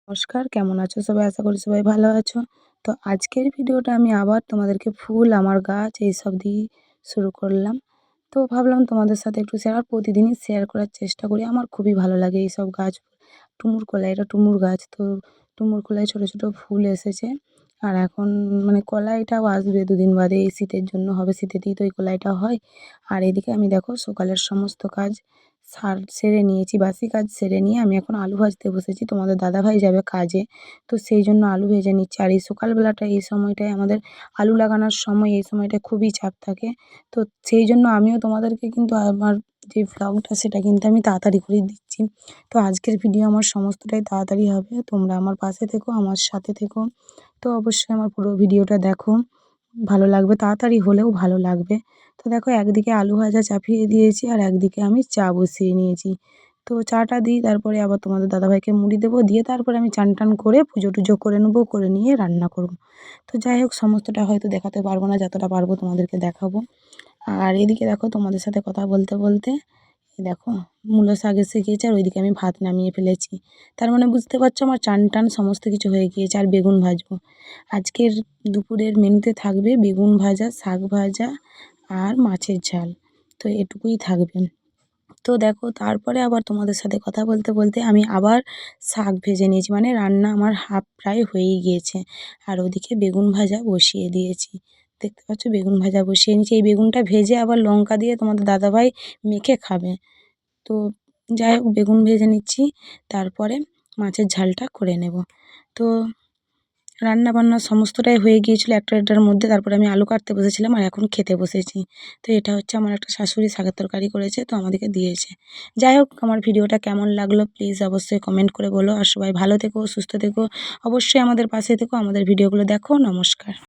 নমস্কার, কেমন আছো সবাই? আশা করি সবাই ভালো আছো। তো আজকের ভিডিওটা আমি আবার তোমাদেরকে ফুল, আমার গাছ এইসব দিয়েই শুরু করলাম। তো ভাবলাম তোমাদের সাথে একটু শেয়ার, আর প্রতিদিনই শেয়ার করার চেষ্টা করি। আমার খুবই ভালো লাগে এইসব গাছ। টুমুর কলাই, এটা টুমুর গাছ। তো টুমুর কলায় ছোটো, ছোটো ফুল এসেছে। আর এখন মানে কলাইটাও আসবে ২ দিন বাদে। এই শীতের জন্য হবে, শীতেতেই তো এই কলাইটা হয়। আর এদিকে আমি দেখো সকালের সমস্ত কাজ সেরে নিয়েছি, বাসি কাজ সেরে নিয়ে আমি এখন আলু ভাজতে বসেছি। তোমাদের দাদাভাই যাবে কাজে, তো সেই জন্য আলু ভেজে নিচ্ছি। আর এই সকালবেলাটা, এই সময়টায় আমাদের আলু লাগানোর সময়, এই সময়টায় খুবই চাপ থাকে। তো সেই জন্য আমিও তোমাদেরকে কিন্তু আমার যে ভ্লগটা সেটা কিন্তু আমি তাড়াতাড়ি করেই দিচ্ছি। তো আজকের ভিডিও আমার সমস্তটাই তাড়াতাড়ি হবে। তোমরা আমার পাশে থেকো, আমার সাথে থেকো। তো অবশ্যই আমার পুরো ভিডিওটা দেখো, ভালো লাগবে, তাড়াতাড়ি হলেও ভালো লাগবে। তো দেখো একদিকে আলু ভাজা চাপিয়ে দিয়েছি আর একদিকে আমি চা বসিয়ে নিয়েছি। তো চাটা দিই, তারপরে আবার তোমাদের দাদাভাইকে মুড়ি দেবো, দিয়ে তারপরে আমি চান টান করে পুজো টুজো করে নেবো, করে নিয়ে রান্না করব। তো যাই হোক, সমস্তটা হয়তো দেখাতে পারবো না, যতটা পারবো তোমাদেরকে দেখাবো। আর এদিকে দেখো তোমাদের সাথে কথা বলতে বলতে এই দেখো মূলো শাক এসে গিয়েছে, আর ওইদিকে আমি ভাত নামিয়ে ফেলেছি। তার মানে বুঝতে পারছো আমার চান টান সমস্ত কিছু হয়ে গিয়েছে। আর বেগুন ভাজবো। আজকের দুপুরের মেনুতে থাকবে বেগুন ভাজা, শাক ভাজা আর মাছের ঝাল। তো এটুকুই থাকবে। তো দেখো তারপরে আবার তোমাদের সাথে কথা বলতে বলতে আমি আবার শাক ভেজে নিয়েছি, মানে রান্না আমার হাফ প্রায় হয়েই গিয়েছে। আর ওদিকে বেগুন ভাজা বসিয়ে দিয়েছি। দেখতে পাচ্ছ বেগুন ভাজা বসিয়ে নিয়েছি। এই বেগুনটা ভেজে আবার লঙ্কা দিয়ে তোমাদের দাদাভাই মেখে খাবে। তো যাই হোক, বেগুন ভেজে নিচ্ছি, তারপরে মাছের ঝালটা করে নেব। তো রান্না বান্না সমস্তটাই হয়ে গিয়েছিলো একটা দেড়টার মধ্যে। তারপরে আমি আলু কাটতে বসেছিলাম আর এখন খেতে বসেছি। তো এটা হচ্ছে আমার একটা শাশুড়ি শাকের তরকারি করেছে, তো আমাদেরকে দিয়েছে। যাই হোক, আমার ভিডিওটা কেমন লাগলো প্লিজ অবশ্যই কমেন্ট করে বলো। আর সবাই ভালো থেকো, সুস্থ থেকো, অবশ্যই আমাদের পাশে থেকো, আমাদের ভিডিওগুলো দেখো। নমস্কার।